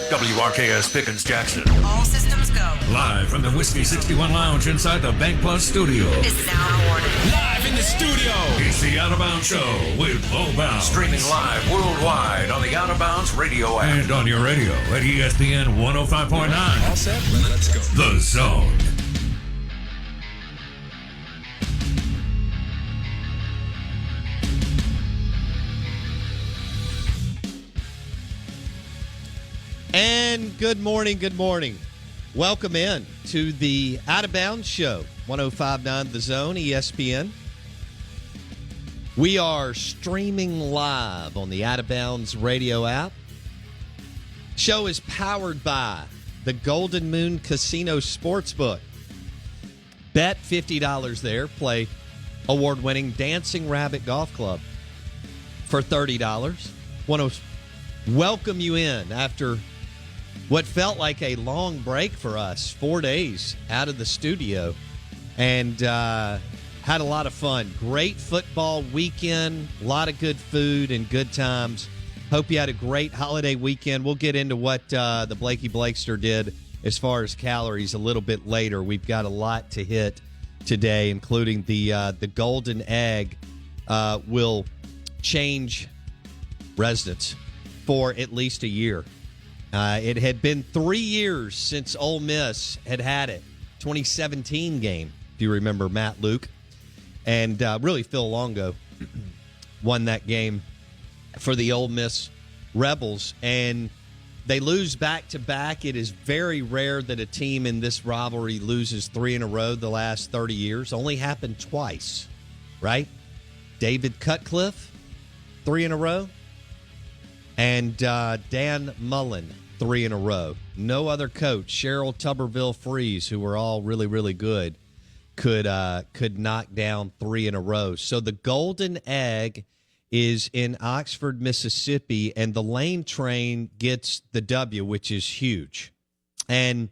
WRKS Pickens Jackson. All systems go. Live from the Whiskey 61 Lounge inside the Bank Plus studio. Is now awarded. Live in the studio. It's the Out of Bounds Show with Bo Bounds. Streaming live worldwide on the Out of Bounds radio app. And on your radio at ESPN 105.9. All set? Let's go. The Zone. And good morning. Welcome in to the Out of Bounds Show, 105.9 The Zone, ESPN. We are streaming live on the Out of Bounds radio app. Show is powered by the Golden Moon Casino Sportsbook. Bet $50 there. Play award-winning Dancing Rabbit Golf Club for $30. Want to welcome you in after what felt like a long break for us, 4 days out of the studio, and had a lot of fun. Great football weekend, a lot of good food and good times. Hope you had a great holiday weekend. We'll get into what the Blakey Blakester did as far as calories a little bit later. We've got a lot to hit today, including the golden egg will change residents for at least a year. It had been 3 years since Ole Miss had it. 2017 game, if you remember, Matt Luke. And really, Phil Longo won that game for the Ole Miss Rebels. And they lose back-to-back. It is very rare that a team in this rivalry loses 3 in a row the last 30 years. Only happened twice, right? David Cutcliffe, 3 in a row. And Dan Mullen, 3 in a row. No other coach, Cheryl Tuberville Freeze, who were all really, really good, could knock down 3 in a row. So the golden egg is in Oxford, Mississippi, and the Lane train gets the W, which is huge. And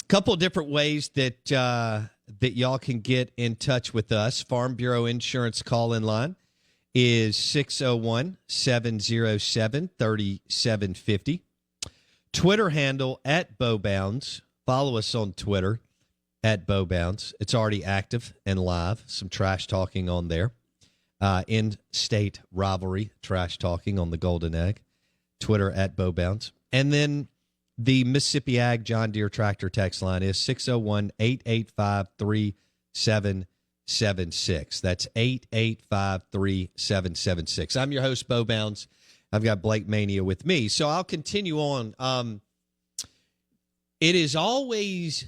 a couple of different ways that y'all can get in touch with us. Farm Bureau Insurance call-in line is 601-707-3750. Twitter handle at BowBounds. Follow us on Twitter at BowBounds. It's already active and live. Some trash talking on there. In-state rivalry trash talking on the Golden Egg. Twitter at BowBounds. And then the Mississippi Ag John Deere Tractor text line is 601-885-3776. That's 885-3776. I'm your host, Bo Bounds. I've got Blake Mania with me. So I'll continue on. It is always,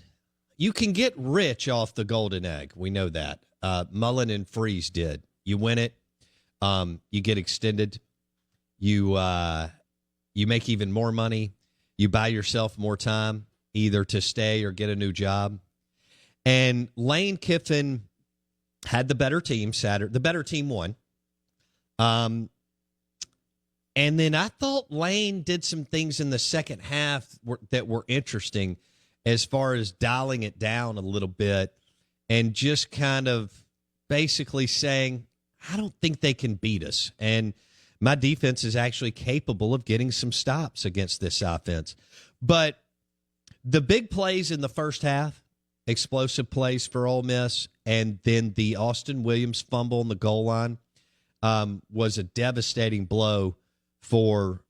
you can get rich off the golden egg. We know that. Mullen and Freeze did. You win it. You get extended. You make even more money. You buy yourself more time, either to stay or get a new job. And Lane Kiffin had the better team Saturday. The better team won. And then I thought Lane did some things in the second half that were interesting as far as dialing it down a little bit and just kind of basically saying, I don't think they can beat us. And my defense is actually capable of getting some stops against this offense. But the big plays in the first half, explosive plays for Ole Miss, and then the Austin Williams fumble on the goal line was a devastating blow for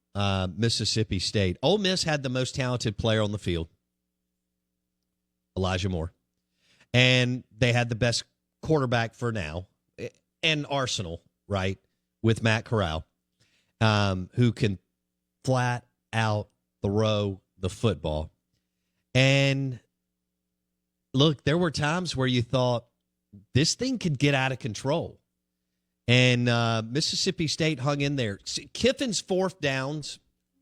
Mississippi State. Ole Miss had the most talented player on the field, Elijah Moore. And they had the best quarterback for now, and Arsenal, right, with Matt Corral, who can flat out throw the football. And look, there were times where you thought this thing could get out of control. And Mississippi State hung in there. Kiffin's fourth downs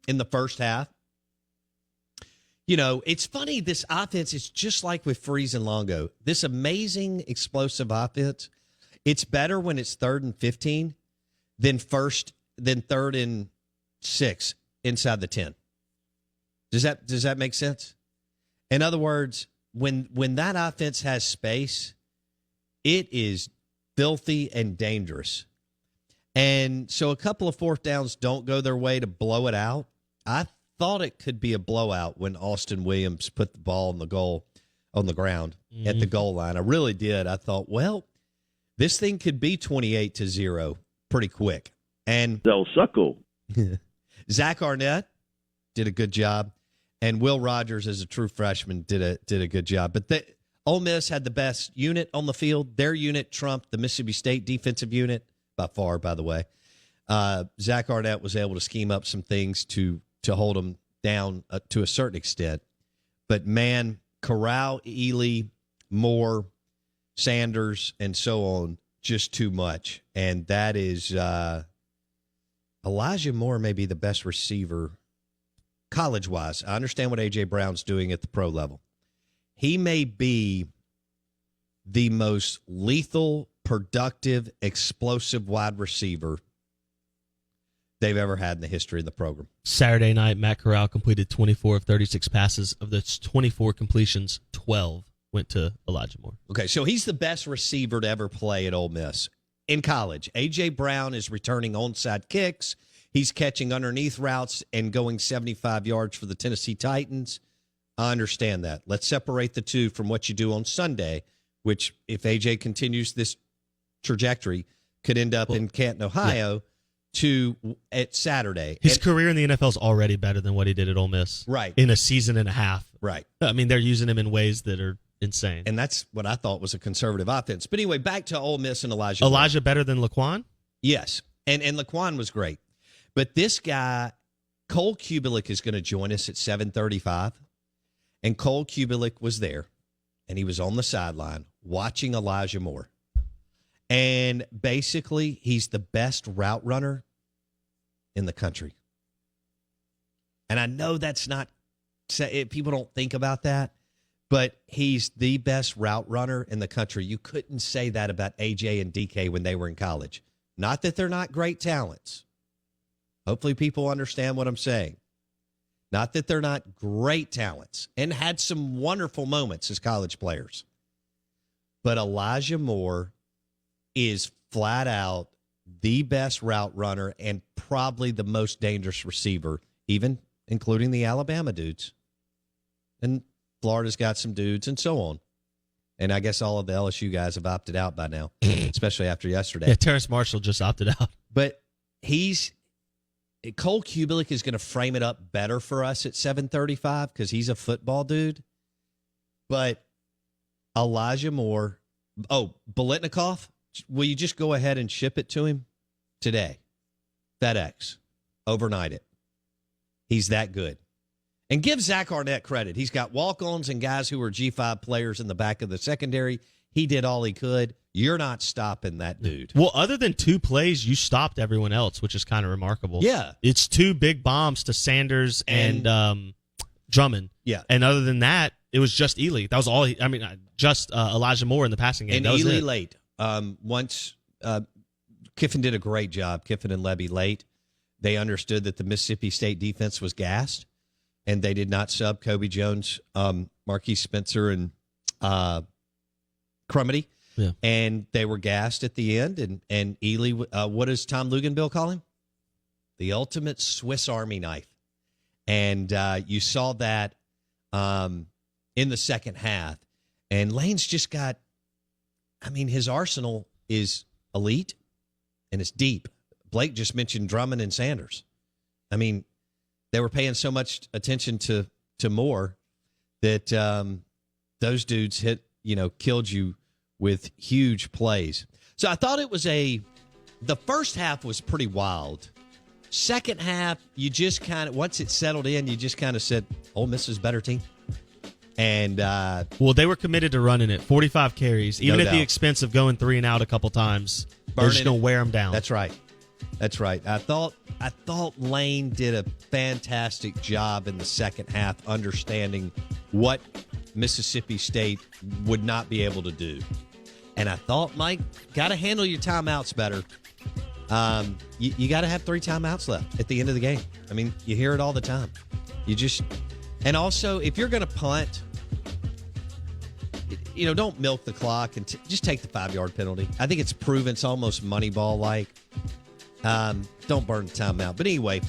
in the first half. You know, it's funny, this offense is just like with Freeze and Longo. This amazing, explosive offense, it's better when it's 3rd and 15 than 3rd and 6 inside the 10. Does that make sense? In other words, when that offense has space, it is filthy and dangerous. And so a couple of fourth downs don't go their way to blow it out. I thought it could be a blowout when Austin Williams put the ball on the ground at the goal line. I really did. I thought, well, this thing could be 28-0 pretty quick. And They'll suckle. Zach Arnett did a good job, and Will Rogers, as a true freshman, did a good job. But Ole Miss had the best unit on the field. Their unit trumped the Mississippi State defensive unit by far, by the way. Zach Arnett was able to scheme up some things to hold them down to a certain extent. But, man, Corral, Ely, Moore, Sanders, and so on, just too much. And that is Elijah Moore may be the best receiver college-wise. I understand what A.J. Brown's doing at the pro level. He may be the most lethal, productive, explosive wide receiver they've ever had in the history of the program. Saturday night, Matt Corral completed 24 of 36 passes. Of those 24 completions, 12 went to Elijah Moore. Okay, so he's the best receiver to ever play at Ole Miss in college. A.J. Brown is returning onside kicks. He's catching underneath routes and going 75 yards for the Tennessee Titans. I understand that. Let's separate the two from what you do on Sunday, which, if A.J. continues this trajectory, could end up in Canton, Ohio, at Saturday. His career in the NFL is already better than what he did at Ole Miss. Right. In a season and a half. Right. I mean, they're using him in ways that are insane. And that's what I thought was a conservative offense. But anyway, back to Ole Miss and Elijah. Elijah better than Laquan? Yes. And Laquan was great. But this guy, Cole Cubelic, is going to join us at 7:35. And Cole Cubelic was there, and he was on the sideline watching Elijah Moore. And basically, he's the best route runner in the country. And I know that's not, people don't think about that, but he's the best route runner in the country. You couldn't say that about AJ and DK when they were in college. Not that they're not great talents. Hopefully people understand what I'm saying. Not that they're not great talents and had some wonderful moments as college players. But Elijah Moore is flat out the best route runner and probably the most dangerous receiver, even including the Alabama dudes. And Florida's got some dudes and so on. And I guess all of the LSU guys have opted out by now, especially after yesterday. Yeah, Terrace Marshall just opted out. But Cole Cubelic is going to frame it up better for us at 7:35 because he's a football dude. But Elijah Moore, Biletnikoff, will you just go ahead and ship it to him today? FedEx, overnight it. He's that good. And give Zach Arnett credit. He's got walk-ons and guys who are G5 players in the back of the secondary. He did all he could. You're not stopping that dude. Well, other than 2 plays, you stopped everyone else, which is kind of remarkable. Yeah. It's 2 big bombs to Sanders and Drummond. Yeah. And other than that, it was just Ely. That was all. Just Elijah Moore in the passing game. And that was Ely it. late. Once Kiffin did a great job, Kiffin and Levy late. They understood that the Mississippi State defense was gassed, and they did not sub Kobe Jones, Marquise Spencer, and Crumity. Yeah. And they were gassed at the end. And Ely, what does Tom Luganbill call him? The ultimate Swiss Army knife. And you saw that in the second half. And Lane's just got, his arsenal is elite and it's deep. Blake just mentioned Drummond and Sanders. They were paying so much attention to Moore that those dudes killed you with huge plays. So I thought it was the first half was pretty wild. Second half, you just kind of, once it settled in, you just kind of said, Ole Miss is a better team. And they were committed to running it. 45 carries, even No at doubt. the expense of going 3 and out a couple times. They're just going to wear them down. That's right. I thought Lane did a fantastic job in the second half understanding what Mississippi State would not be able to do. And I thought, Mike, got to handle your timeouts better. You got to have 3 timeouts left at the end of the game. You hear it all the time. And also, if you're going to punt, don't milk the clock and just take the 5-yard penalty. I think it's proven it's almost Moneyball-like. Don't burn the timeout. But anyway,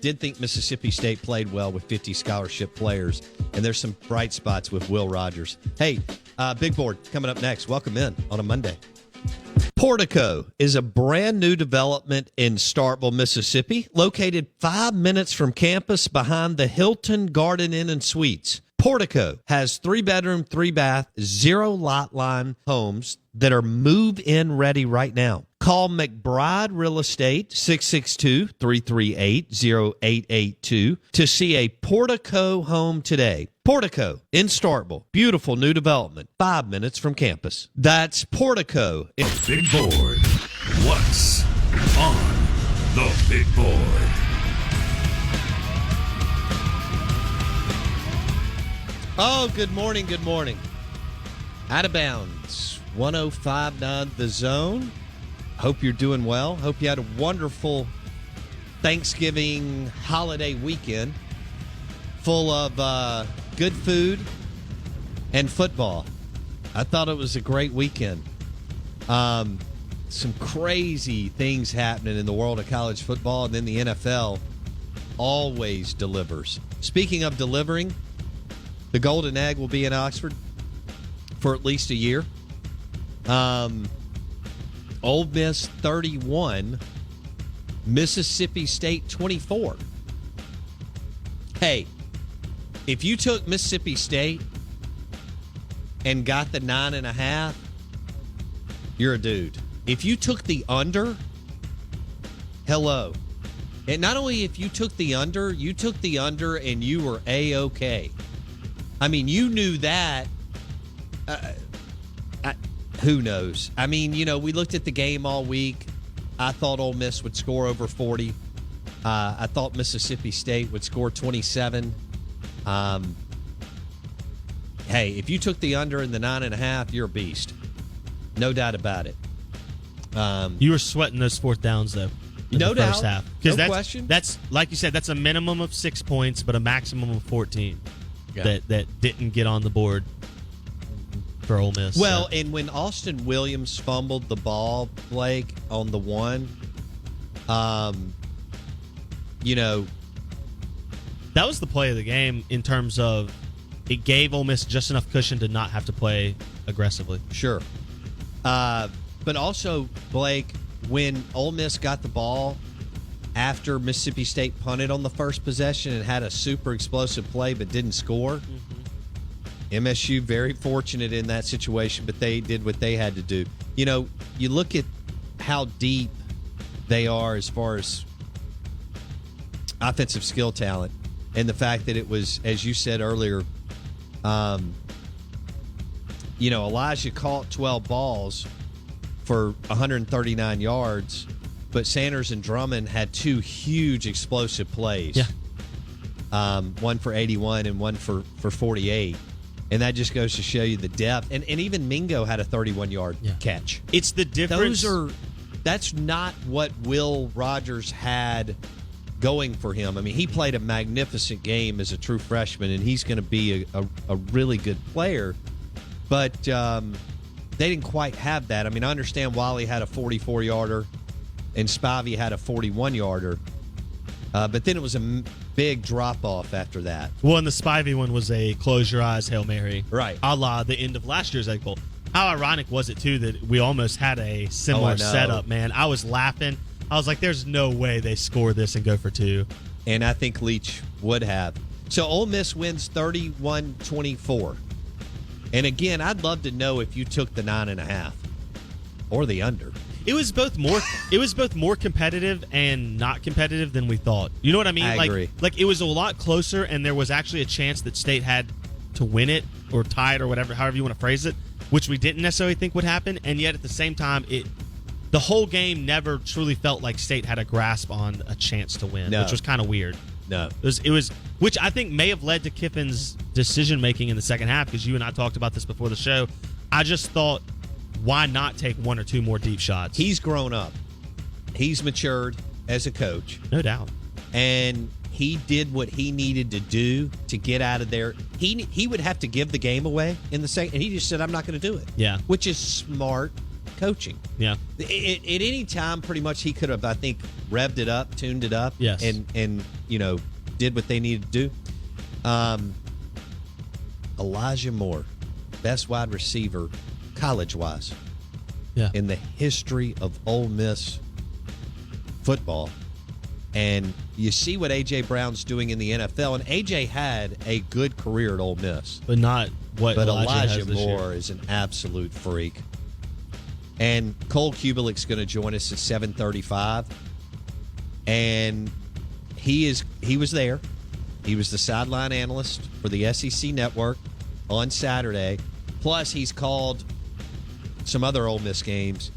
Did think Mississippi State played well with 50 scholarship players, and there's some bright spots with Will Rogers. Hey, Big Board coming up next. Welcome in on a Monday. Portico is a brand new development in Starkville, Mississippi, located 5 minutes from campus behind the Hilton Garden Inn and Suites. Portico has 3-bedroom, 3-bath, 0-lot line homes that are move-in ready right now. Call McBride Real Estate, 662-338-0882 to see a Portico home today. Portico in Starkville. Beautiful new development, 5 minutes from campus. That's Portico. Big Board. What's on the Big Board? Oh, good morning, good morning. Out of bounds, 105.9 The Zone. Hope you're doing well. Hope you had a wonderful Thanksgiving holiday weekend full of good food and football. I thought it was a great weekend. Some crazy things happening in the world of college football, and then the NFL always delivers. Speaking of delivering, the Golden Egg will be in Oxford for at least a year. Ole Miss 31, Mississippi State 24. Hey, if you took Mississippi State and got the 9.5, you're a dude. If you took the under, hello. And not only if you took the under and you were A-okay. I mean, you knew that. Who knows? I mean, you know, we looked at the game all week. I thought Ole Miss would score over 40. I thought Mississippi State would score 27. Hey, if you took the under in the 9.5, you're a beast. No doubt about it. You were sweating those fourth downs, though. No doubt. First half. No question. That's, like you said, that's a minimum of 6 points, but a maximum of 14 that didn't get on the board for Ole Miss. Well, and when Austin Williams fumbled the ball, Blake, on the one, you know, that was the play of the game in terms of it gave Ole Miss just enough cushion to not have to play aggressively. Sure. But also, Blake, when Ole Miss got the ball after Mississippi State punted on the first possession and had a super explosive play but didn't score, MSU very fortunate in that situation, but they did what they had to do. You know, you look at how deep they are as far as offensive skill talent, and the fact that it was, as you said earlier, you know, Elijah caught 12 balls for 139 yards, but Sanders and Drummond had 2 huge explosive plays. Yeah. One for 81 and one for 48. And that just goes to show you the depth. And even Mingo had a 31-yard catch. It's the difference. That's not what Will Rogers had going for him. I mean, he played a magnificent game as a true freshman, and he's going to be a really good player. But they didn't quite have that. I mean, I understand Wiley had a 44-yarder and Spivey had a 41-yarder. But then it was a big drop-off after that. Well, and the Spivey one was a close-your-eyes Hail Mary. Right. A la the end of last year's Egg Bowl. How ironic was it, too, that we almost had a similar setup, man? I was laughing. I was like, there's no way they score this and go for 2. And I think Leach would have. So Ole Miss wins 31-24. And again, I'd love to know if you took the 9.5 or the under. It was both more competitive and not competitive than we thought. You know what I mean? I agree. Like it was a lot closer, and there was actually a chance that State had to win it or tie it or whatever, however you want to phrase it, which we didn't necessarily think would happen. And yet at the same time, the whole game never truly felt like State had a grasp on a chance to win, which was kind of weird. No. It was, which I think may have led to Kiffin's decision-making in the second half, because you and I talked about this before the show. I just thought, why not take 1 or 2 more deep shots? He's grown up. He's matured as a coach. No doubt. And he did what he needed to do to get out of there. He would have to give the game away in the second, and he just said, I'm not going to do it. Yeah. Which is smart coaching. Yeah. At any time, pretty much, he could have, I think, revved it up, tuned it up, Yes. and did what they needed to do. Elijah Moore, best wide receiver, college-wise, in the history of Ole Miss football. And you see what A.J. Brown's doing in the NFL, and A.J. had a good career at Ole Miss. But not what But Elijah Elijah has this year. Moore is an absolute freak. And Cole Cubelic's going to join us at 7:35. And he was there. He was the sideline analyst for the SEC Network on Saturday. Plus, he's called some other Ole Miss games.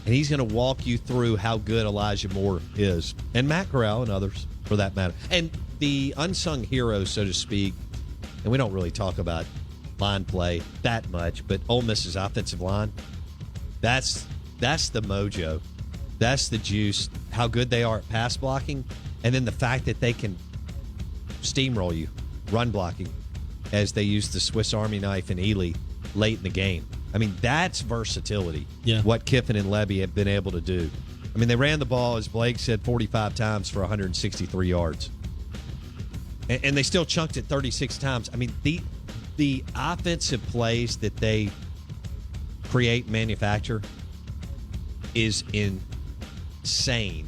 And he's going to walk you through how good Elijah Moore is. And Matt Corral and others, for that matter. And the unsung hero, so to speak, and we don't really talk about line play that much, but Ole Miss's offensive line, that's the mojo. That's the juice, how good they are at pass blocking, and then the fact that they can steamroll you, run blocking, as they use the Swiss Army knife in Ely late in the game. I mean, that's versatility, what Kiffin and Levy have been able to do. I mean, they ran the ball, as Blake said, 45 times for 163 yards. And they still chunked it 36 times. I mean, the offensive plays that they create and manufacture is insane,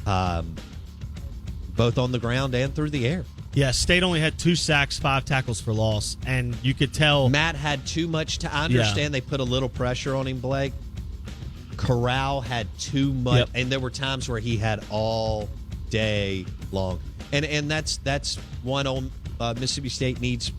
both on the ground and through the air. Yeah, State only had 2 sacks, 5 tackles for loss, and you could tell Matt had too much I understand they put a little pressure on him, Blake. Corral had too much, and there were times where he had all day long. And that's one on Mississippi State needs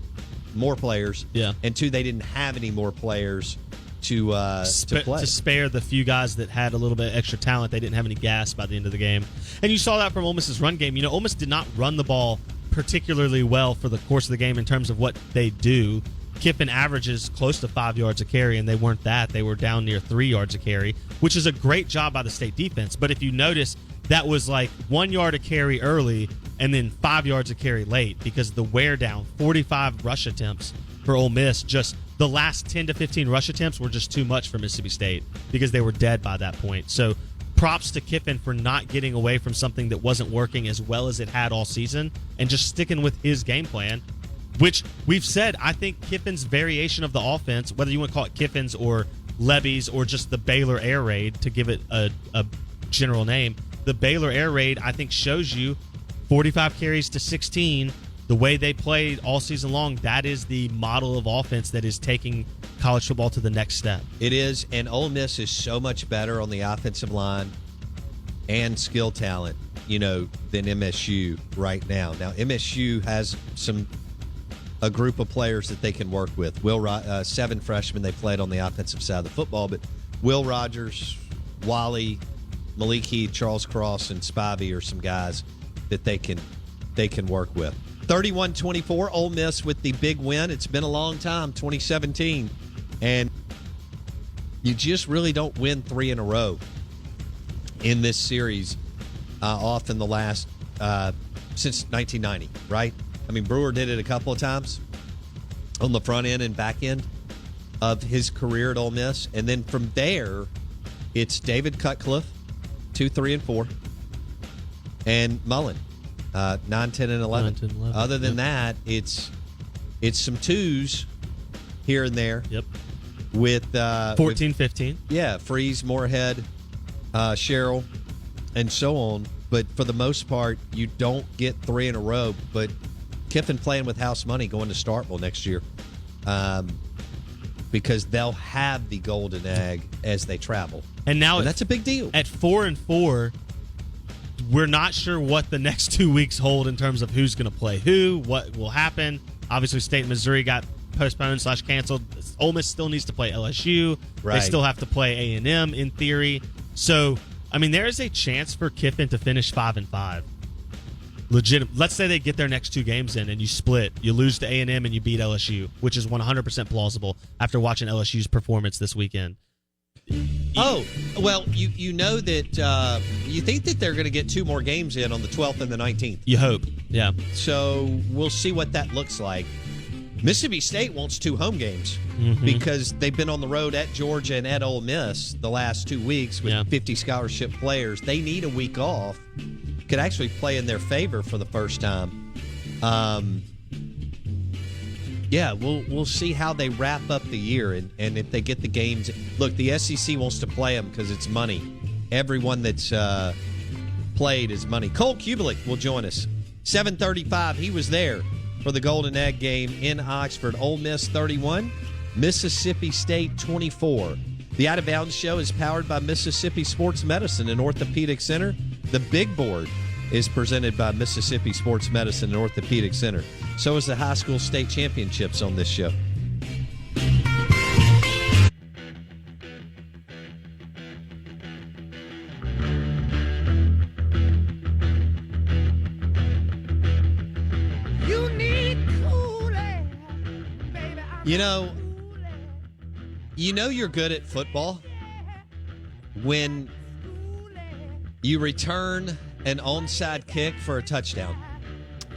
more players. Yeah. And 2, they didn't have any more players to play. To spare the few guys that had a little bit extra talent. They didn't have any gas by the end of the game. And you saw that from Ole Miss's run game. Ole Miss did not run the ball particularly well for the course of the game in terms of what they do. Kiffin averages close to 5 yards a carry, and they weren't that. They were down near 3 yards a carry, which is a great job by the State defense. But if you notice, that was like 1 yard a carry early and then 5 yards a carry late because the wear down, 45 rush attempts for Ole Miss. Just the last 10 to 15 rush attempts were just too much for Mississippi State because they were dead by that point. So props to Kiffin for not getting away from something that wasn't working as well as it had all season and just sticking with his game plan, which we've said, I think Kiffin's variation of the offense, whether you want to call it Kiffin's or Levy's or just the Baylor Air Raid to give it a general name, the Baylor Air Raid, I think, shows you 45 carries to 16. The way they played all season long, that is the model of offense that is taking college football to the next step. It is, and Ole Miss is so much better on the offensive line and skill talent, than MSU right now. Now, MSU has a group of players that they can work with. 7 freshmen they played on the offensive side of the football, but Will Rogers, Wally, Malik Heath, Charles Cross, and Spivey are some guys that they can work with. 31-24, Ole Miss with the big win. It's been a long time, 2017, and you just really don't win 3 in a row in this series off in the last since 1990, right? I mean, Brewer did it a couple of times on the front end and back end of his career at Ole Miss, and then from there, it's David Cutcliffe, 2, 3, and 4, and Mullen. 9, 10, and 11. 9, 10, 11. Other than that, it's some 2s here and there. Yep. With 14, 15. Yeah, Freeze, Moorhead, Sherrill, and so on. But for the most part, you don't get 3 in a row. But Kiffin playing with house money going to Starkville next year, because they'll have the golden egg as they travel. And now that's a big deal. At 4-4. We're not sure what the next 2 weeks hold in terms of who's going to play who, what will happen. Obviously, State and Missouri got postponed / canceled. Ole Miss still needs to play LSU. Right. They still have to play A&M in theory. So, I mean, there is a chance for Kiffin to finish 5-5. Legit. Let's say they get their next 2 games in and you split. You lose to A&M and you beat LSU, which is 100% plausible after watching LSU's performance this weekend. Oh, well, you know that you think that they're going to get 2 more games in on the 12th and the 19th. You hope, yeah. So we'll see what that looks like. Mississippi State wants 2 home games because they've been on the road at Georgia and at Ole Miss the last 2 weeks with 50 scholarship players. They need a week off. Could actually play in their favor for the first time. Yeah, we'll see how they wrap up the year and if they get the games. Look, the SEC wants to play them because it's money. Everyone that's played is money. Cole Cubelic will join us. 7:35. He was there for the Golden Egg game in Oxford. Ole Miss 31, Mississippi State 24. The Out of Bounds show is powered by Mississippi Sports Medicine and Orthopedic Center. The Big Board is presented by Mississippi Sports Medicine and Orthopedic Center. So is the high school state championships on this show. You know you're good at football when you return an onside kick for a touchdown.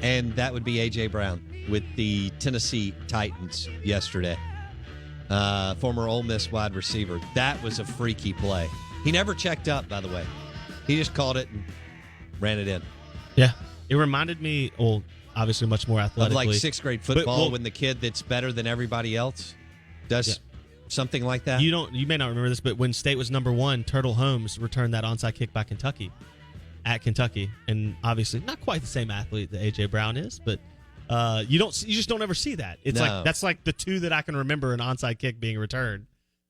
And that would be A.J. Brown with the Tennessee Titans yesterday. Former Ole Miss wide receiver. That was a freaky play. He never checked up, by the way. He just caught it and ran it in. Yeah. It reminded me, well, obviously much more athletically. Of like 6th grade football when the kid that's better than everybody else does something like that. You may not remember this, but when State was number 1, Turtle Holmes returned that onside kick by Kentucky. At Kentucky, and obviously not quite the same athlete that A.J. Brown is, but you just don't ever see that. It's like that's like the 2 that I can remember an onside kick being returned.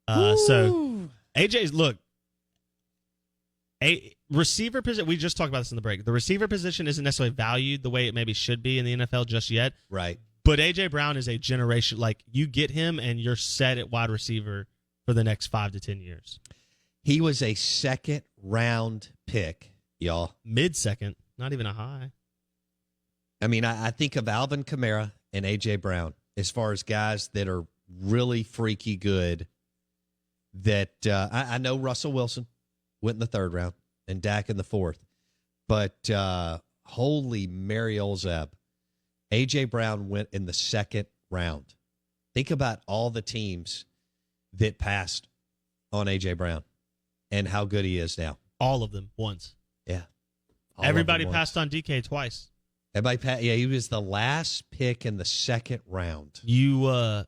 So AJ's a receiver position. We just talked about this in the break. The receiver position isn't necessarily valued the way it maybe should be in the NFL just yet. Right. But A.J. Brown is a generation. Like you get him, and you're set at wide receiver for the next 5 to 10 years. He was a 2nd round pick. Y'all. Mid-second, not even a high. I mean, I think of Alvin Kamara and A.J. Brown as far as guys that are really freaky good. That I know Russell Wilson went in the 3rd round and Dak in the 4th. But holy Mary Olzab, A.J. Brown went in the 2nd round. Think about all the teams that passed on A.J. Brown and how good he is now. All of them once. Yeah. Everybody passed on DK twice. He was the last pick in the 2nd round. You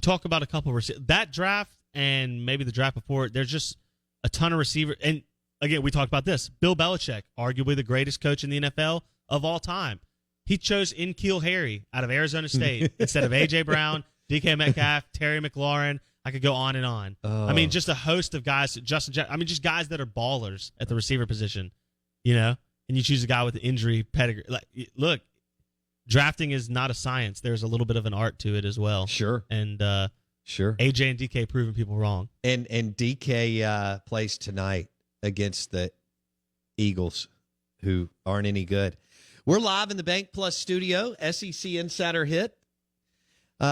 talk about a couple of that draft and maybe the draft before it, there's just a ton of receivers. And again, we talked about this. Bill Belichick, arguably the greatest coach in the NFL of all time. He chose N'Keal Harry out of Arizona State instead of A.J. Brown, DK Metcalf, Terry McLaurin. I could go on and on. Oh. I mean, just a host of guys. Just guys that are ballers at the receiver position, and you choose a guy with the injury pedigree. Like, look, drafting is not a science. There's a little bit of an art to it as well. Sure. And sure. AJ and DK proving people wrong. And DK plays tonight against the Eagles, who aren't any good. We're live in the Bank Plus studio. SEC Insider Hit.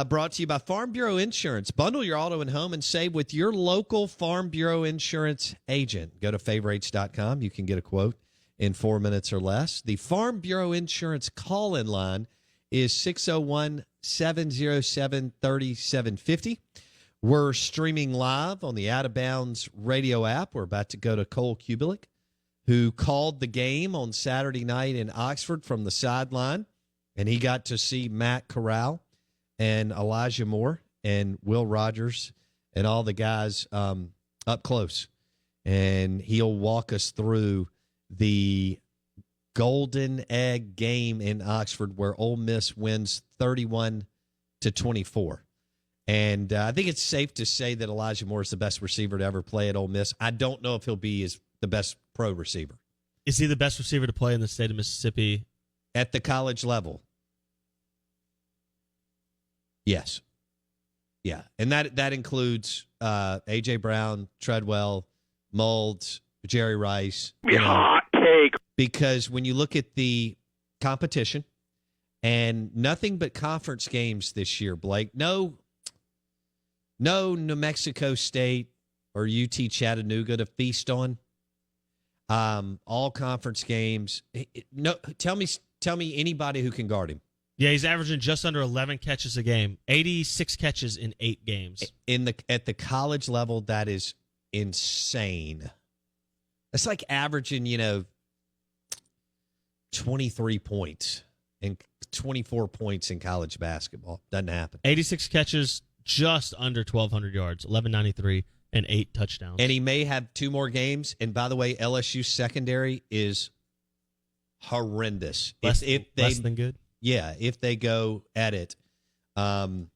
Brought to you by Farm Bureau Insurance. Bundle your auto and home and save with your local Farm Bureau Insurance agent. Go to favorites.com. You can get a quote in 4 minutes or less. The Farm Bureau Insurance call-in line is 601-707-3750. We're streaming live on the Out of Bounds radio app. We're about to go to Cole Cubelic, who called the game on Saturday night in Oxford from the sideline, and he got to see Matt Corral and Elijah Moore and Will Rogers and all the guys up close. And he'll walk us through the Golden Egg game in Oxford where Ole Miss wins 31-24. And I think it's safe to say that Elijah Moore is the best receiver to ever play at Ole Miss. I don't know if he'll be the best pro receiver. Is he the best receiver to play in the state of Mississippi? At the college level. Yes. Yeah. And that includes A.J. Brown, Treadwell, Moulds, Jerry Rice. Hot take. Because when you look at the competition and nothing but conference games this year, Blake, no New Mexico State or UT Chattanooga to feast on. All conference games. No, tell me anybody who can guard him. Yeah, he's averaging just under 11 catches a game. 86 catches in 8 games. At the college level, that is insane. It's like averaging, 23 points and 24 points in college basketball. Doesn't happen. 86 catches, just under 1,200 yards, 1,193, and 8 touchdowns. And he may have 2 more games. And by the way, LSU secondary is horrendous. Less than good? Yeah, if they go at it in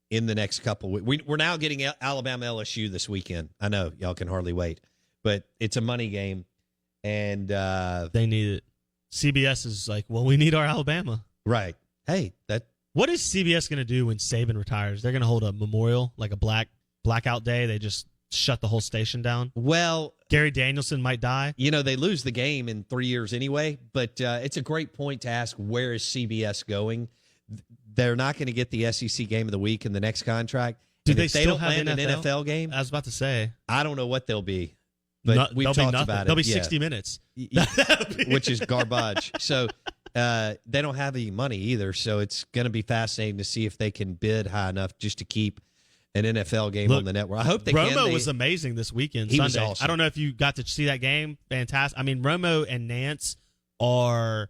the next couple of weeks. We're now getting Alabama LSU this weekend. I know, y'all can hardly wait. But it's a money game. And they need it. CBS is like, well, we need our Alabama. Right. Hey, what is CBS going to do when Saban retires? They're going to hold a memorial, like a blackout day. They just shut the whole station down. Well, Gary Danielson might die. They lose the game in 3 years anyway, but it's a great point to ask, where is CBS going? They're not going to get the SEC game of the week in the next contract. Do and they if still don't have land NFL? an NFL game? I was about to say. I don't know what they'll be, but we've talked about it. They'll be 60 minutes. Which is garbage. So they don't have any money either, so it's going to be fascinating to see if they can bid high enough just to keep an NFL game on the network. I hope they can. Romo was amazing this weekend. He Sunday. was awesome. I don't know if you got to see that game. Fantastic. I mean, Romo and Nance are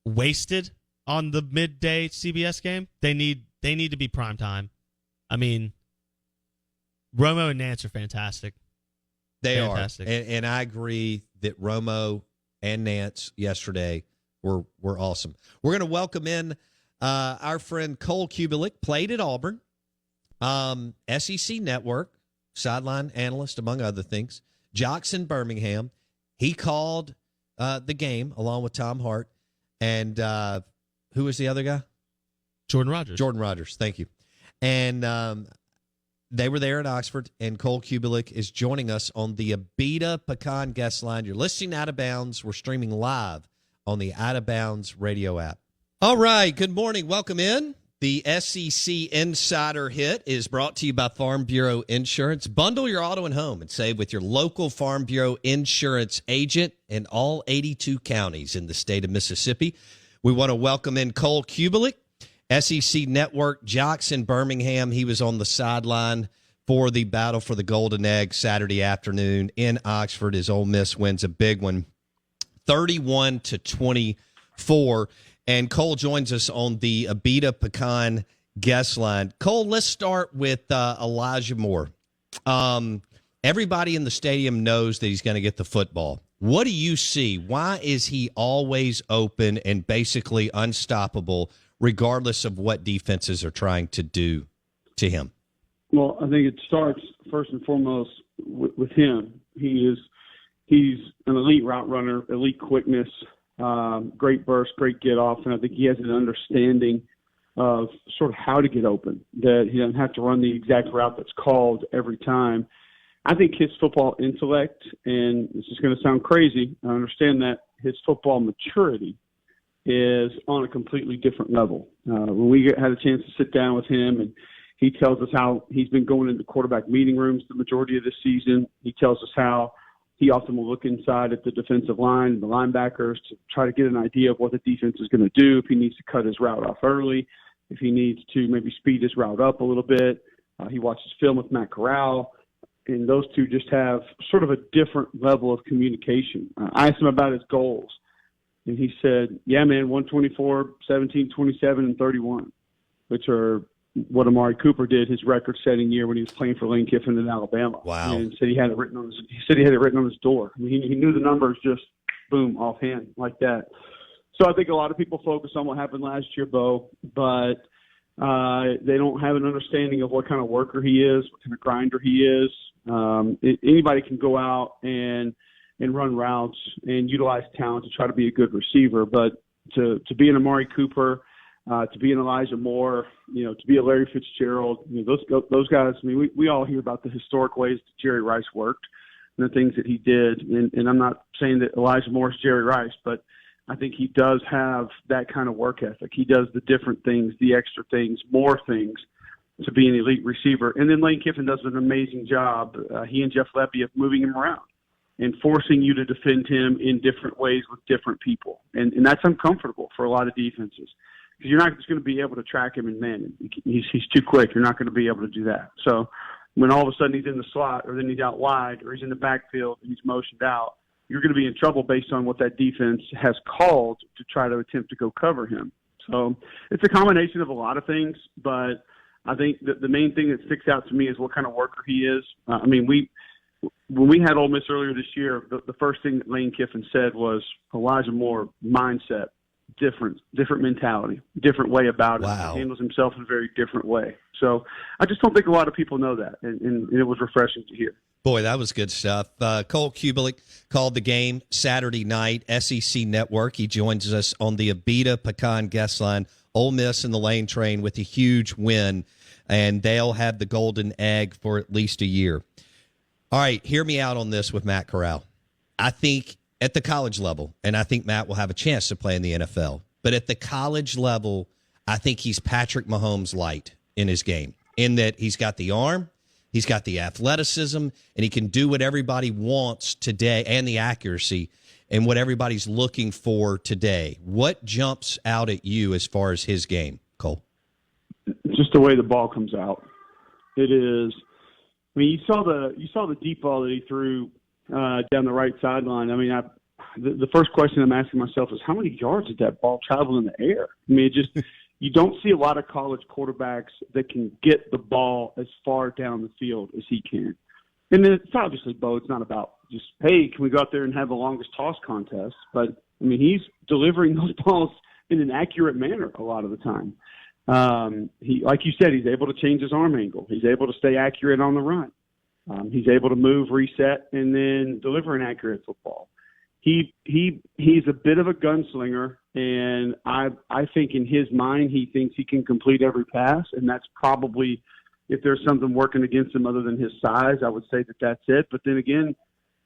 wasted on the midday CBS game. They need to be prime time. I mean, Romo and Nance are fantastic. They fantastic. are, and I agree that Romo and Nance yesterday were awesome. We're going to welcome in our friend Cole Cubelic, played at Auburn. SEC Network, sideline analyst, among other things. Jocks in Birmingham. He called the game along with Tom Hart. And who was the other guy? Jordan Rogers. Jordan Rogers, thank you. And they were there in Oxford, and Cole Cubelic is joining us on the Abita Pecan guest line. You're listening to Out of Bounds. We're streaming live on the Out of Bounds radio app. All right, good morning. Welcome in. The SEC Insider Hit is brought to you by Farm Bureau Insurance. Bundle your auto and home and save with your local Farm Bureau Insurance agent in all 82 counties in the state of Mississippi. We want to welcome in Cole Cubelic, SEC Network, Jocks in Birmingham. He was on the sideline for the battle for the Golden Egg Saturday afternoon in Oxford as Ole Miss wins a big one, 31-24. And Cole joins us on the Abita Pecan guest line. Cole, let's start with Elijah Moore. Everybody in the stadium knows that he's going to get the football. What do you see? Why is he always open and basically unstoppable, regardless of what defenses are trying to do to him? Well, I think it starts first and foremost with him. He's an elite route runner, elite quickness. Great burst, great get off, and I think he has an understanding of sort of how to get open, that he doesn't have to run the exact route that's called every time. I think his football intellect, and this is going to sound crazy, I understand that, his football maturity is on a completely different level. When we had a chance to sit down with him, and he tells us how he's been going into quarterback meeting rooms the majority of this season. He tells us how he often will look inside at the defensive line and the linebackers to try to get an idea of what the defense is going to do, if he needs to cut his route off early, if he needs to maybe speed his route up a little bit. He watches film with Matt Corral, and those two just have sort of a different level of communication. I asked him about his goals, and he said, yeah, man, 124, 17, 27, and 31, which are what Amari Cooper did his record-setting year when he was playing for Lane Kiffin in Alabama. Wow! And said he had it written on his door. I mean, he knew the numbers just boom offhand like that. So I think a lot of people focus on what happened last year, Bo, but they don't have an understanding of what kind of worker he is, what kind of grinder he is. Anybody can go out and run routes and utilize talent to try to be a good receiver, but to be an Amari Cooper, to be an Elijah Moore, to be a Larry Fitzgerald, those guys. I mean, we all hear about the historic ways that Jerry Rice worked and the things that he did. And I'm not saying that Elijah Moore is Jerry Rice, but I think he does have that kind of work ethic. He does the different things, the extra things, more things to be an elite receiver. And then Lane Kiffin does an amazing job. He and Jeff Lepie of moving him around and forcing you to defend him in different ways with different people. And that's uncomfortable for a lot of defenses. because you're not just going to be able to track him and man him. He's too quick. You're not going to be able to do that. So when all of a sudden he's in the slot, or then he's out wide, or he's in the backfield and he's motioned out, you're going to be in trouble based on what that defense has called to try to attempt to go cover him. So it's a combination of a lot of things, but I think that the main thing that sticks out to me is what kind of worker he is. When we had Ole Miss earlier this year, the first thing that Lane Kiffin said was Elijah Moore mindset, different mentality, different way about it. Wow. He handles himself in a very different way. So I just don't think a lot of people know that, and it was refreshing to hear. Boy, that was good stuff. Cole Cubelic called the game Saturday night, SEC Network. He joins us on the Abita Pecan guest line. Ole Miss and the Lane Train with a huge win, and they'll have the golden egg for at least a year. All right, hear me out on this with Matt Corral. I think at the college level, and I think Matt will have a chance to play in the NFL, but at the college level, I think he's Patrick Mahomes light in his game, in that he's got the arm, he's got the athleticism, and he can do what everybody wants today, and the accuracy, and what everybody's looking for today. What jumps out at you as far as his game, Cole? Just the way the ball comes out. It is. I mean, you saw the deep ball that he threw down the right sideline. I mean, the first question I'm asking myself is, how many yards did that ball travel in the air? I mean, you don't see a lot of college quarterbacks that can get the ball as far down the field as he can. And then it's obviously, Bo, it's not about just, hey, can we go out there and have the longest toss contest? But, I mean, he's delivering those balls in an accurate manner a lot of the time. He, like you said, he's able to change his arm angle. He's able to stay accurate on the run. He's able to move, reset, and then deliver an accurate football. He's a bit of a gunslinger, and I think in his mind he thinks he can complete every pass, and that's probably, if there's something working against him other than his size, I would say that that's it. But then again,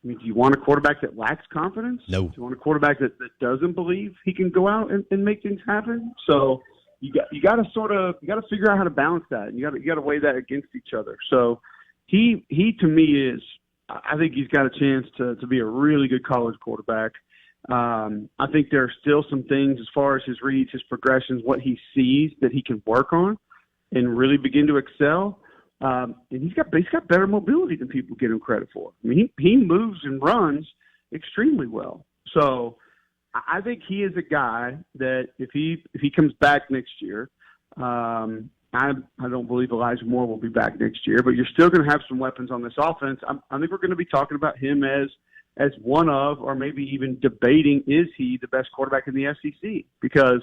I mean, do you want a quarterback that lacks confidence? No. Do you want a quarterback that doesn't believe he can go out and make things happen? So you got to figure out how to balance that, and you got to weigh that against each other. So he to me is, I think he's got a chance to be a really good college quarterback. I think there are still some things as far as his reads, his progressions, what he sees that he can work on and really begin to excel. And he's got better mobility than people give him credit for. I mean, he moves and runs extremely well. So I think he is a guy that if he comes back next year, I don't believe Elijah Moore will be back next year, but you're still going to have some weapons on this offense. I think we're going to be talking about him as one of, or maybe even debating, is he the best quarterback in the SEC? Because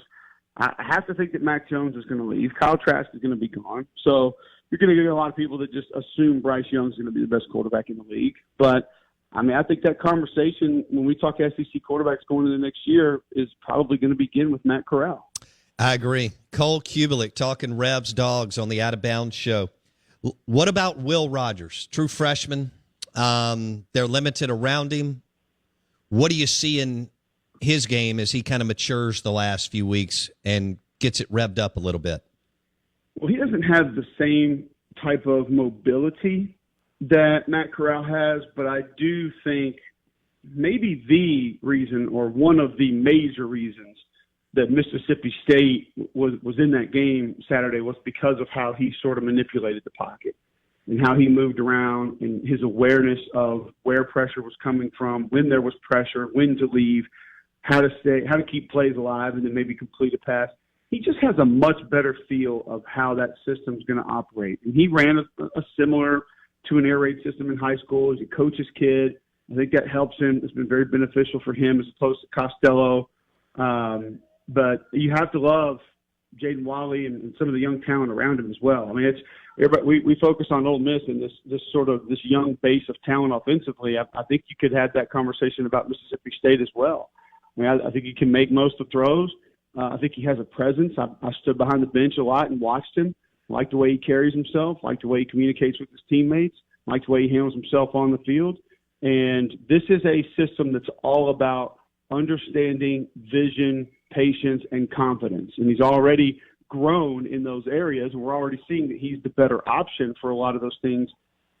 I have to think that Mac Jones is going to leave. Kyle Trask is going to be gone. So you're going to get a lot of people that just assume Bryce Young is going to be the best quarterback in the league. But, I mean, I think that conversation, when we talk SEC quarterbacks going into the next year, is probably going to begin with Matt Corral. I agree. Cole Cubelic talking Rebs Dogs on the Out of Bounds show. What about Will Rogers, true freshman? They're limited around him. What do you see in his game as he kind of matures the last few weeks and gets it revved up a little bit? Well, he doesn't have the same type of mobility that Matt Corral has, but I do think maybe the reason, or one of the major reasons, that Mississippi State was in that game Saturday was because of how he sort of manipulated the pocket and how he moved around, and his awareness of where pressure was coming from, when there was pressure, when to leave, how to keep plays alive, and then maybe complete a pass. He just has a much better feel of how that system's going to operate. And he ran a similar to an air raid system in high school. He's a coach's kid. I think that helps him. It's been very beneficial for him as opposed to Costello. But you have to love Jaden Walley and some of the young talent around him as well. I mean, we focus on Ole Miss and this young base of talent offensively. I think you could have that conversation about Mississippi State as well. I mean, I think he can make most of the throws. I think he has a presence. I stood behind the bench a lot and watched him. Like the way he carries himself, like the way he communicates with his teammates, like the way he handles himself on the field. And this is a system that's all about understanding, vision, patience, and confidence. And he's already grown in those areas, and we're already seeing that he's the better option for a lot of those things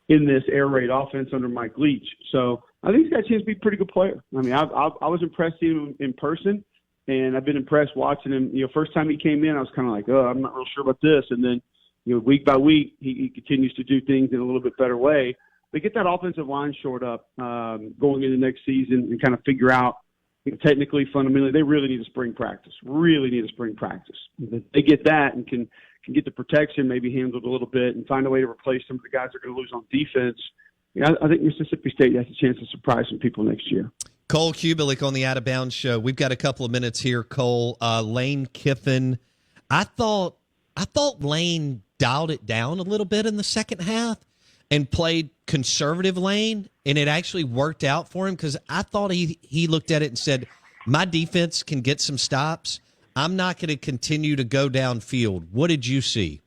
in this air raid offense under Mike Leach. So I think he's got a chance to be a pretty good player. I mean, I was impressed with him in person, and I've been impressed watching him. First time he came in, I was kind of like, oh, I'm not real sure about this. And then, week by week, he continues to do things in a little bit better way. But get that offensive line shored up going into next season and kind of figure out, technically, fundamentally, they really need a spring practice. If they get that and can get the protection maybe handled a little bit and find a way to replace some of the guys they're going to lose on defense, I think Mississippi State has a chance to surprise some people next year. Cole Cubelic on the Out of Bounds Show. We've got a couple of minutes here, Cole. Lane Kiffin. I thought Lane dialed it down a little bit in the second half and played conservative Lane, and it actually worked out for him because I thought he looked at it and said, my defense can get some stops. I'm not going to continue to go downfield. What did you see,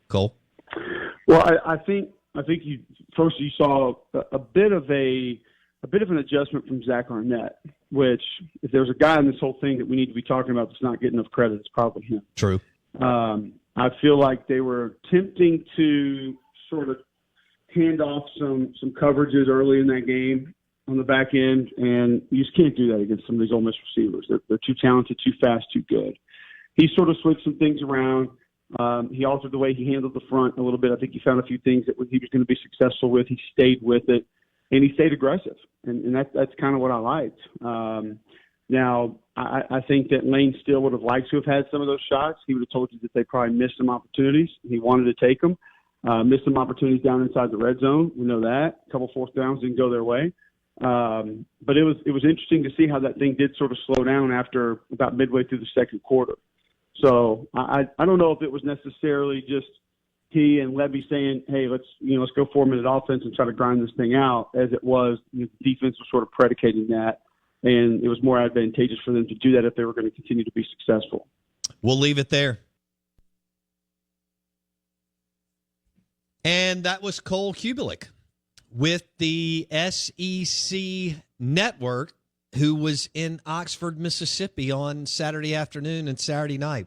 Cole? Well, I think you saw a bit of an adjustment from Zach Arnett, which if there's a guy in this whole thing that we need to be talking about that's not getting enough credit, it's probably him. True. I feel like they were attempting to sort of hand off some coverages early in that game on the back end, and you just can't do that against some of these Ole Miss receivers. They're too talented, too fast, too good. He sort of switched some things around. He altered the way he handled the front a little bit. I think he found a few things that he was going to be successful with. He stayed with it, and he stayed aggressive, and that's kind of what I liked. Now, I think that Lane still would have liked to have had some of those shots. He would have told you that they probably missed some opportunities. He wanted to take them. Missed some opportunities down inside the red zone. We know that. A couple fourth downs didn't go their way. But it was interesting to see how that thing did sort of slow down after about midway through the second quarter. So I don't know if it was necessarily just he and Levy saying, hey, let's go 4-minute offense and try to grind this thing out, as it was the defense was sort of predicating that. And it was more advantageous for them to do that if they were going to continue to be successful. We'll leave it there. And that was Cole Cubelic with the SEC Network, who was in Oxford, Mississippi on Saturday afternoon and Saturday night.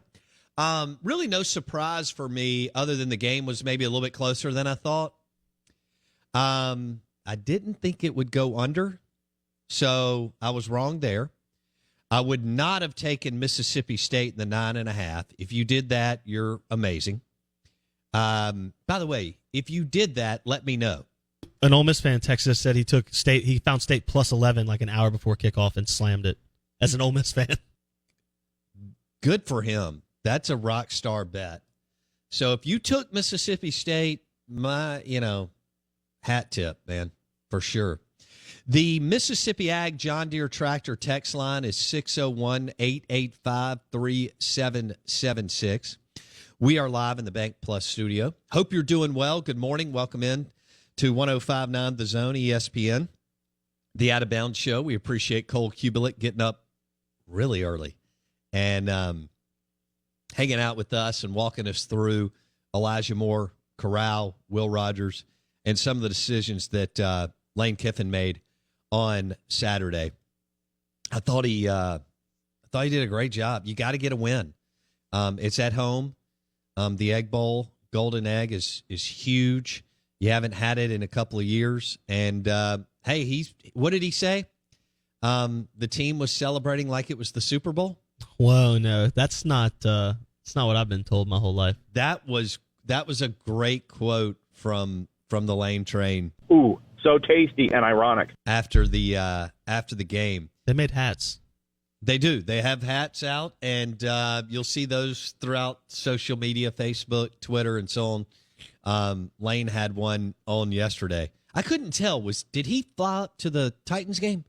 Really no surprise for me other than the game was maybe a little bit closer than I thought. I didn't think it would go under, so I was wrong there. I would not have taken Mississippi State in the 9.5. If you did that, you're amazing. By the way, if you did that, let me know. An Ole Miss fan texted us, said he found State plus 11 like an hour before kickoff and slammed it as an Ole Miss fan. Good for him. That's a rock star bet. So if you took Mississippi State, my, hat tip, man, for sure. The Mississippi Ag John Deere Tractor text line is 601-885-3776. We are live in the Bank Plus studio. Hope you're doing well. Good morning. Welcome in to 105.9 The Zone, ESPN, the Out of Bounds Show. We appreciate Cole Cubelic getting up really early and hanging out with us and walking us through Elijah Moore, Corral, Will Rogers, and some of the decisions that Lane Kiffin made on Saturday. I thought he did a great job. You got to get a win. It's at home. The Egg Bowl, Golden Egg, is huge. You haven't had it in a couple of years. And, hey, what did he say? The team was celebrating like it was the Super Bowl? Whoa, no, that's not what I've been told my whole life. That was a great quote from the Lane train. Ooh, so tasty and ironic. After the game. They made hats. They do. They have hats out, and you'll see those throughout social media, Facebook, Twitter, and so on. Lane had one on yesterday. I couldn't tell. Did he fly up to the Titans game?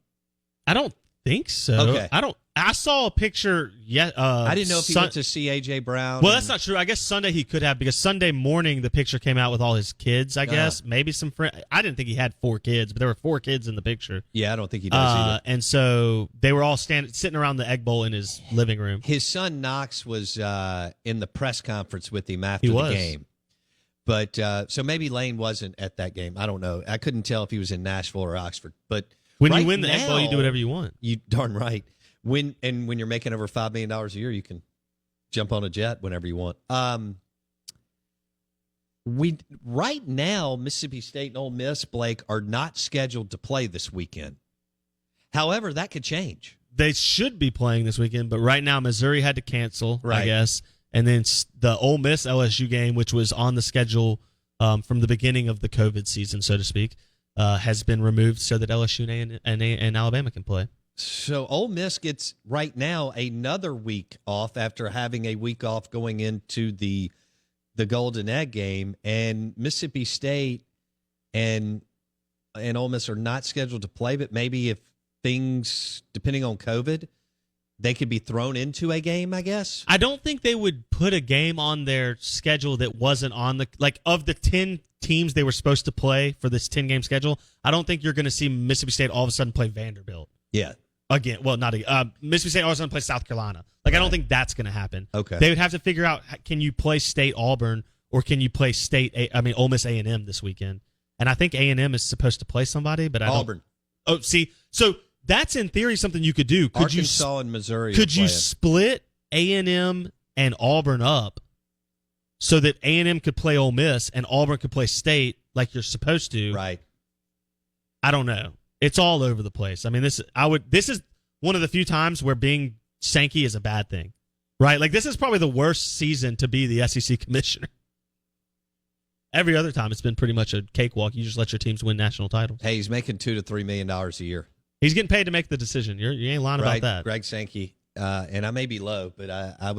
I don't think so. Okay. I saw a picture. Yeah, I didn't know if he went to see A.J. Brown. Well, that's not true. I guess Sunday he could have, because Sunday morning the picture came out with all his kids, I guess. Maybe some friends. I didn't think he had 4 kids, but there were 4 kids in the picture. Yeah, I don't think he does either. And so they were all sitting around the Egg Bowl in his living room. His son Knox was in the press conference with him after the game. But so maybe Lane wasn't at that game. I don't know. I couldn't tell if he was in Nashville or Oxford. But when you win the Egg Bowl, you do whatever you want. You darn right. When you're making over $5 million a year, you can jump on a jet whenever you want. Right now, Mississippi State and Ole Miss, Blake, are not scheduled to play this weekend. However, that could change they should be playing this weekend, but right now Missouri had to cancel, I Right. guess. And then the Ole Miss LSU game, which was on the schedule from the beginning of the COVID season, so to speak, has been removed so that LSU and Alabama can play. So Ole Miss gets right now another week off after having a week off going into the Golden Egg game, and Mississippi State and Ole Miss are not scheduled to play, but maybe if things, depending on COVID, they could be thrown into a game, I guess. I don't think they would put a game on their schedule that wasn't on of the 10 teams they were supposed to play for this 10-game schedule. I don't think you're going to see Mississippi State all of a sudden play Vanderbilt. Yeah. Again, well, not again. Mississippi State all of a sudden play South Carolina. I don't think that's going to happen. Okay. They would have to figure out, can you play State Auburn or can you play Ole Miss A&M this weekend? And I think A&M is supposed to play somebody, but Auburn. Oh, see, so that's in theory something you could do. Could Arkansas and Missouri. Could you split A&M and Auburn up so that A&M could play Ole Miss and Auburn could play State like you're supposed to? Right. I don't know. It's all over the place. I mean, this is one of the few times where being Sankey is a bad thing, right? Like, this is probably the worst season to be the SEC commissioner. Every other time, it's been pretty much a cakewalk. You just let your teams win national titles. Hey, he's making $2 to $3 million a year. He's getting paid to make the decision. You ain't lying about that. Greg Sankey, and I may be low, but I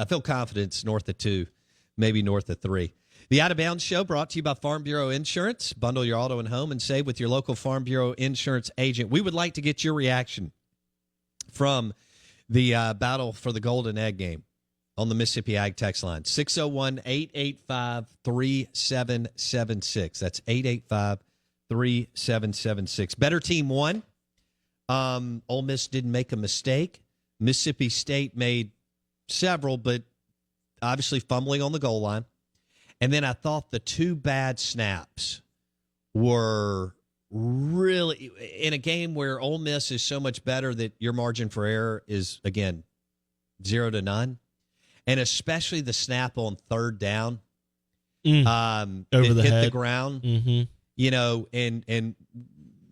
feel confident it's north of 2, maybe north of 3. The Out of Bounds Show brought to you by Farm Bureau Insurance. Bundle your auto and home and save with your local Farm Bureau Insurance agent. We would like to get your reaction from the battle for the Golden Egg game on the Mississippi Ag text line. 601-885-3776. That's 885-3776. Better team won. Ole Miss didn't make a mistake. Mississippi State made several, but obviously fumbling on the goal line. And then I thought the two bad snaps were really in a game where Ole Miss is so much better that your margin for error is, again, 0 to none. And especially the snap on third down. Over the hit head. the ground. Mm-hmm. You know, and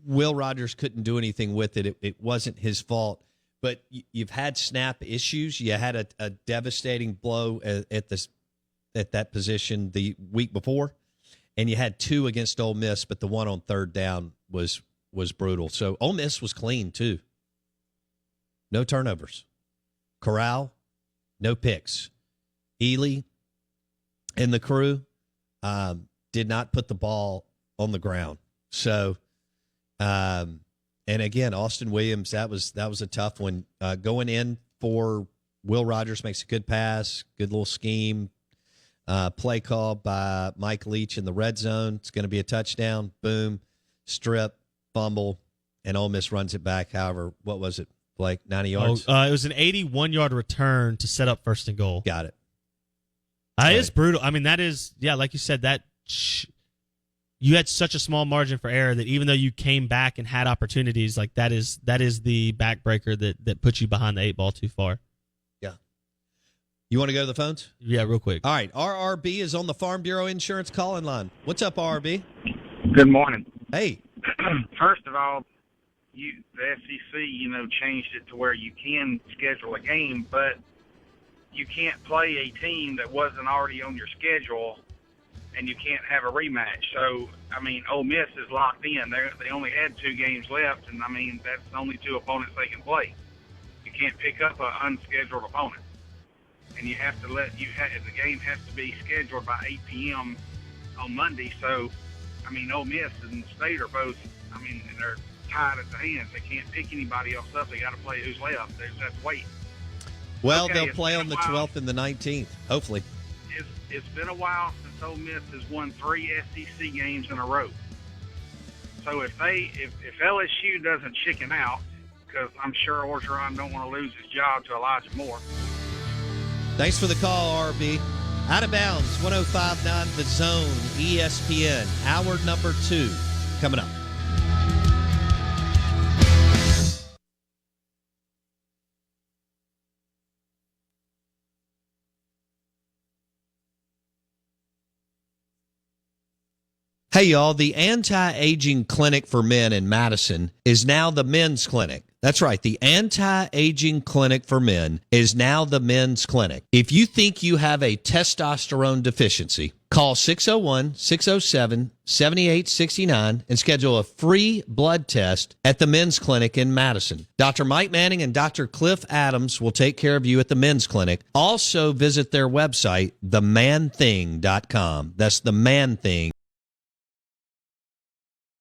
Will Rogers couldn't do anything with it. It wasn't his fault. But you've had snap issues. You had a devastating blow at that position the week before, and you had two against Ole Miss, but the one on third down was brutal. So Ole Miss was clean too. No turnovers. Corral, no picks. Ely and the crew did not put the ball on the ground. So, and again, Austin Williams, that was a tough one. Going in for Will Rogers, makes a good pass, good little scheme. Play call by Mike Leach in the red zone. It's going to be a touchdown. Boom, strip, fumble, and Ole Miss runs it back. However, what was it, Blake? 90 yards? It was an 81-yard return to set up first and goal. Got it. It's brutal. I mean, that is, like you said, you had such a small margin for error that even though you came back and had opportunities, like that is the backbreaker that puts you behind the 8 ball too far. You want to go to the phones? Yeah, real quick. All right. RRB is on the Farm Bureau Insurance call-in line. What's up, RRB? Good morning. Hey. First of all, the SEC, changed it to where you can schedule a game, but you can't play a team that wasn't already on your schedule, and you can't have a rematch. So, Ole Miss is locked in. They only had 2 games left, and, that's the only 2 opponents they can play. You can't pick up an unscheduled opponent. And you have to the game has to be scheduled by 8 p.m. on Monday. So, Ole Miss and State are both, they're tied at the hands. They can't pick anybody else up. They got to play who's left. They just have to wait. Well, Okay, they'll play on the 12th and the 19th, hopefully. It's been a while since Ole Miss has won 3 SEC games in a row. So if LSU doesn't chicken out, because I'm sure Orgeron don't want to lose his job to Elijah Moore. Thanks for the call, RB. Out of Bounds, 105.9 The Zone, ESPN. Hour number 2 coming up. Hey, y'all, the anti-aging clinic for men in Madison is now the men's clinic. That's right. The anti-aging clinic for men is now the men's clinic. If you think you have a testosterone deficiency, call 601-607-7869 and schedule a free blood test at the men's clinic in Madison. Dr. Mike Manning and Dr. Cliff Adams will take care of you at the men's clinic. Also visit their website, themanthing.com. That's themanthing.